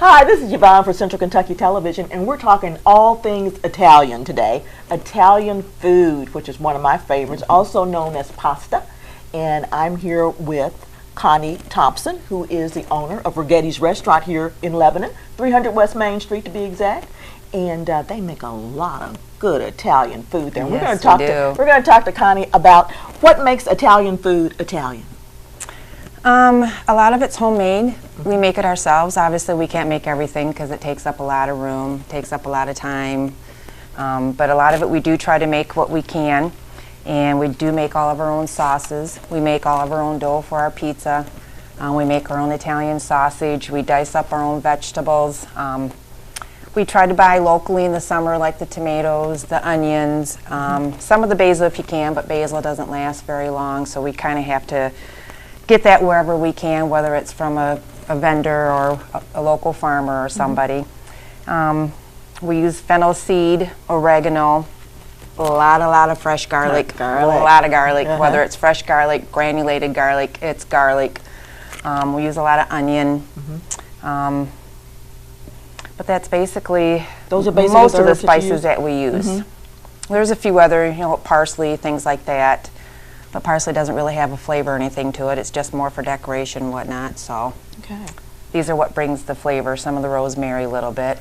Hi, this is Yvonne for Central Kentucky Television, and we're talking all things Italian today. Italian food, which is one of my favorites, also known as pasta. And I'm here with Connie Thompson, who is the owner of Ragetti's restaurant here in Lebanon, 300 West Main Street to be exact. And they make a lot of good Italian food there. And Yes, we're going to talk to Connie about what makes Italian food Italian. A lot of it's homemade. We make it ourselves. Obviously, we can't make everything because it takes up a lot of room, takes up a lot of time. But a lot of it we do try to make what we can. And we do make all of our own sauces. We make all of our own dough for our pizza. We make our own Italian sausage. We dice up our own vegetables. We try to buy locally in the summer, like the tomatoes, the onions, some of the basil if you can, but basil doesn't last very long, so we kind of have to get that wherever we can, whether it's from a vendor or a local farmer or somebody. We use fennel seed, oregano, a lot of fresh garlic, a lot of garlic, whether it's fresh garlic, granulated garlic, it's garlic. We use a lot of onion. But that's basically most of the spices that we use. There's a few other, parsley, things like that. But parsley doesn't really have a flavor or anything to it. It's just more for decoration and whatnot. So these are what brings the flavor. Some of the rosemary a little bit.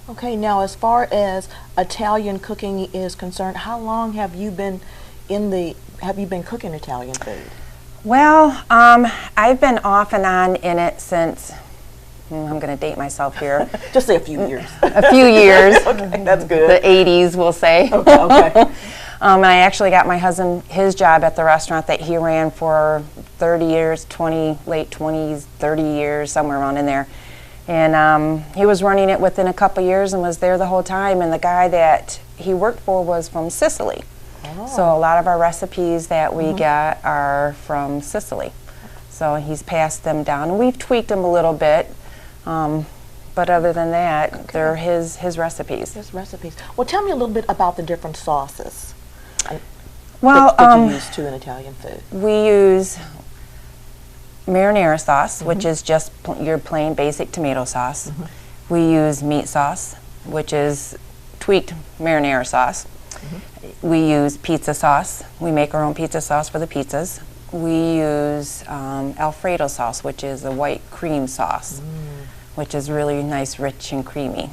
Okay, now as far as Italian cooking is concerned, how long have you been cooking Italian food? Well, I've been off and on in it since, I'm going to date myself here. Just say a few years. A few years. Okay, that's good. The 80s, we'll say. Okay. And I actually got my husband his job at the restaurant that he ran for 30 years, late 20s, 30 years, somewhere around in there. And he was running it within a couple years and was there the whole time. And the guy that he worked for was from Sicily. So a lot of our recipes that we get are from Sicily. So he's passed them down. And we've tweaked them a little bit. But other than that, they're his recipes. His recipes. Well, tell me a little bit about the different sauces that you use too in Italian food. We use marinara sauce, which is just your plain basic tomato sauce. We use meat sauce, which is tweaked marinara sauce. We use pizza sauce. We make our own pizza sauce for the pizzas. We use Alfredo sauce, which is a white cream sauce, which is really nice, rich, and creamy.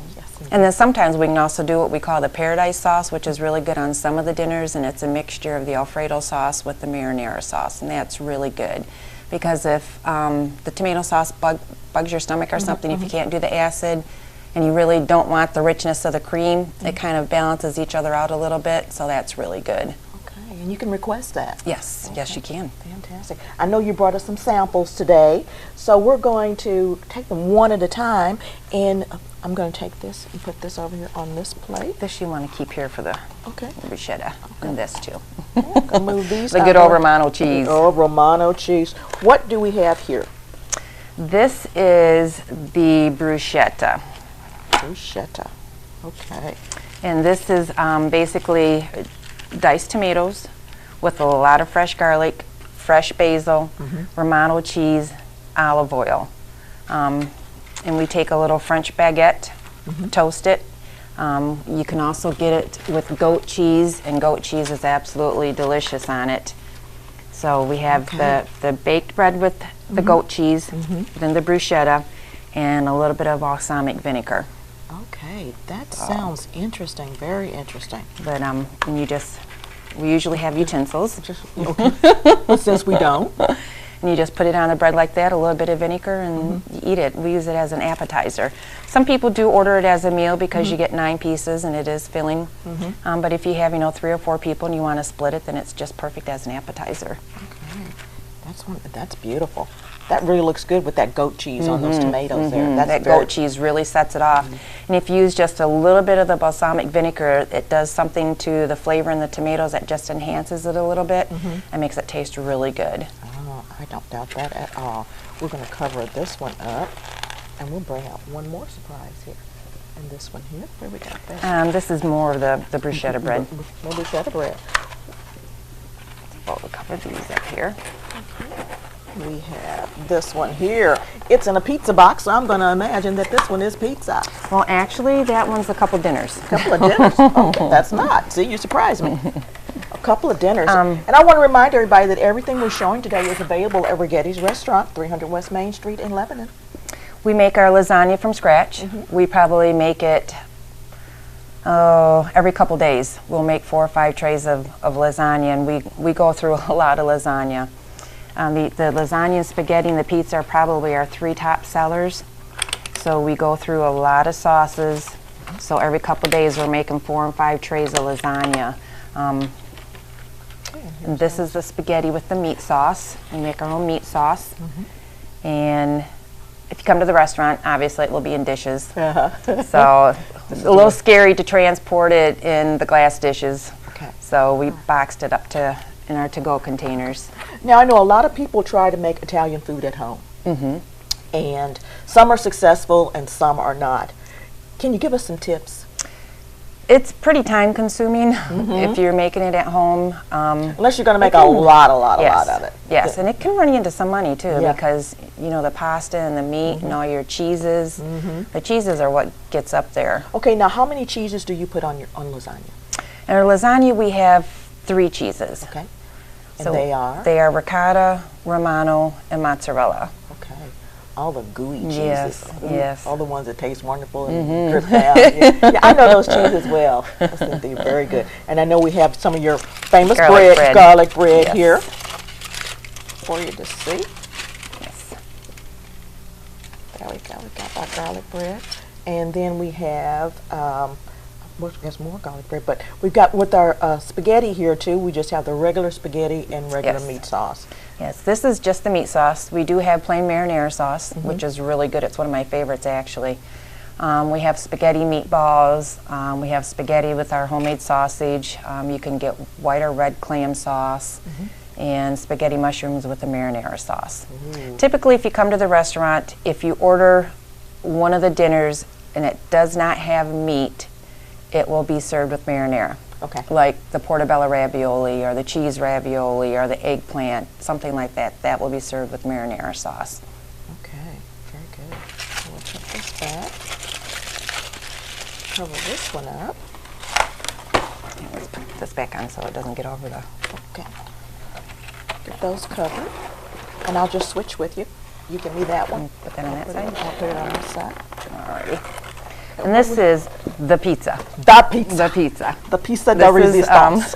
And then sometimes we can also do what we call the paradise sauce, which is really good on some of the dinners, and it's a mixture of the Alfredo sauce with the marinara sauce, and that's really good. Because if the tomato sauce bugs your stomach or something, if you can't do the acid, and you really don't want the richness of the cream, it kind of balances each other out a little bit, so that's really good. Okay, and you can request that? Yes, yes you can. Fantastic. I know you brought us some samples today, so we're going to take them one at a time, and I'm going to take this and put this over here on this plate. This you want to keep here for the bruschetta, and this too. I'll move these. The good old Romano cheese. Oh, Romano cheese. What do we have here? This is the bruschetta. Bruschetta. Okay. And this is basically diced tomatoes with a lot of fresh garlic, fresh basil, Romano cheese, olive oil. And we take a little French baguette, toast it. You can also get it with goat cheese, and goat cheese is absolutely delicious on it. So we have the baked bread with the goat cheese, then the bruschetta, and a little bit of balsamic vinegar. Okay, that sounds interesting, very interesting. But we usually have utensils. But since we don't. And you just put it on the bread like that, a little bit of vinegar, and you eat it. We use it as an appetizer. Some people do order it as a meal because you get 9 pieces and it is filling. But if you have, 3 or 4 people and you want to split it, then it's just perfect as an appetizer. Okay, that's beautiful. That really looks good with that goat cheese on those tomatoes there. That goat cheese really sets it off. And if you use just a little bit of the balsamic vinegar, it does something to the flavor in the tomatoes that just enhances it a little bit and makes it taste really good. I don't doubt that at all. We're going to cover this one up, and we'll bring out one more surprise here. And this one here, where we got that? This is more of the bruschetta bread. More bruschetta bread. We'll cover these up here. We have this one here. It's in a pizza box, so I'm going to imagine that this one is pizza. Well, actually, that one's a couple dinners. A couple of dinners? Okay, that's not. See, you surprised me. A couple of dinners. And I want to remind everybody that everything we're showing today is available at Ragetti's Restaurant, 300 West Main Street in Lebanon. We make our lasagna from scratch. We probably make it every couple days. We'll make 4 or 5 trays of lasagna, and we go through a lot of lasagna. The lasagna and spaghetti and the pizza are probably our 3 top sellers. So we go through a lot of sauces. So every couple days we're making 4 and 5 trays of lasagna. And this is the spaghetti with the meat sauce. We make our own meat sauce. And if you come to the restaurant, obviously it will be in dishes. So it's a little scary to transport it in the glass dishes. So we boxed it up in our to-go containers. Now, I know a lot of people try to make Italian food at home. And some are successful and some are not. Can you give us some tips? It's pretty time consuming if you're making it at home. Unless you're going to make a lot of it. Yes, and it can run you into some money too because, you know, the pasta and the meat and all your cheeses. The cheeses are what gets up there. Okay, now how many cheeses do you put on lasagna? In our lasagna we have 3 cheeses. Okay. And So they are? They are ricotta, Romano, and mozzarella. Okay. All the gooey cheeses. Yes. All the ones that taste wonderful and crisp down. Yeah, I know those cheeses well. They're very good. And I know we have some of your famous garlic bread here for you to see. Yes. There we go. We got our garlic bread. And then we have, there's more garlic bread, but we've got with our spaghetti here too, we just have the regular spaghetti and regular meat sauce. Yes, this is just the meat sauce. We do have plain marinara sauce, which is really good. It's one of my favorites, actually. We have spaghetti meatballs. We have spaghetti with our homemade sausage. You can get white or red clam sauce and spaghetti mushrooms with the marinara sauce. Typically, if you come to the restaurant, if you order one of the dinners and it does not have meat, it will be served with marinara. Okay. Like the portobello ravioli or the cheese ravioli or the eggplant, something like that. That will be served with marinara sauce. Okay, very good. So we'll put this back. Cover this one up. And let's put this back on so it doesn't get over the... Okay. Get those covered. And I'll just switch with you. You give me that one. Put that on that side? I'll put it on this side. Alrighty. And this is the pizza. The pizza. The pizza. The pizza de resistance.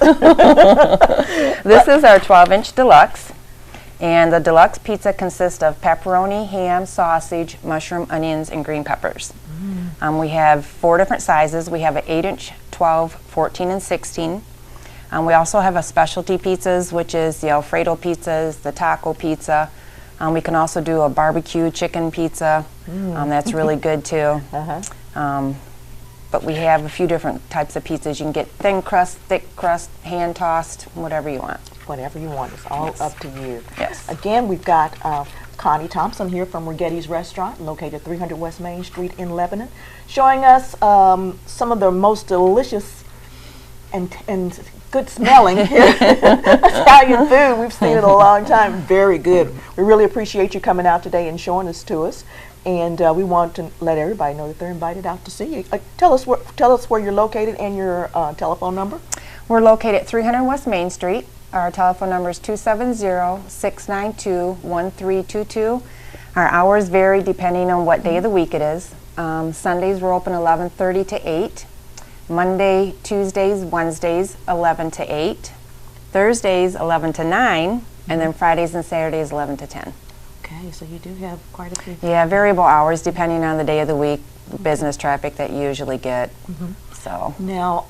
This is our 12-inch deluxe. And the deluxe pizza consists of pepperoni, ham, sausage, mushroom, onions, and green peppers. We have 4 different sizes. We have an 8-inch, 12, 14, and 16. We also have a specialty pizzas, which is the Alfredo pizzas, the taco pizza. We can also do a barbecue chicken pizza. That's really good too. But we have a few different types of pizzas. You can get thin crust, thick crust, hand tossed, whatever you want. Whatever you want. It's all up to you. Yes. Again, we've got Connie Thompson here from Ragetti's Restaurant, located 300 West Main Street in Lebanon, showing us some of the most delicious and good smelling Italian food we've seen in a long time. Very good. We really appreciate you coming out today and showing this to us. And we want to let everybody know that they're invited out to see you. Tell us where you're located and your telephone number. We're located at 300 West Main Street. Our telephone number is 270-692-1322. Our hours vary depending on what day of the week it is. Sundays we're open 11:30 to 8. Monday, Tuesdays, Wednesdays 11 to 8. Thursdays 11 to 9. And then Fridays and Saturdays 11 to 10. Okay, so you do have quite a few. Yeah, variable hours depending on the day of the week, business traffic that you usually get. So now,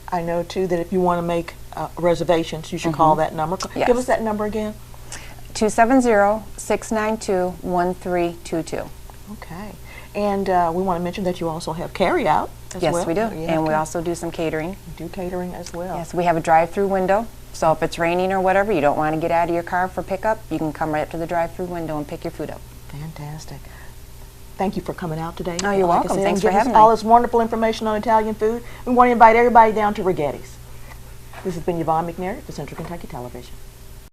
I know too that if you want to make reservations, you should call that number. Yes. Give us that number again. 270-692-1322. Okay, and we want to mention that you also have carry out as well. Yes, we do, and we also do some catering. You do catering as well. Yes, we have a drive-through window. So if it's raining or whatever, you don't want to get out of your car for pickup, you can come right up to the drive-through window and pick your food up. Fantastic. Thank you for coming out today. Oh, you're welcome. Thanks for having me. All this wonderful information on Italian food. We want to invite everybody down to Ragetti's. This has been Yvonne McNary for Central Kentucky Television.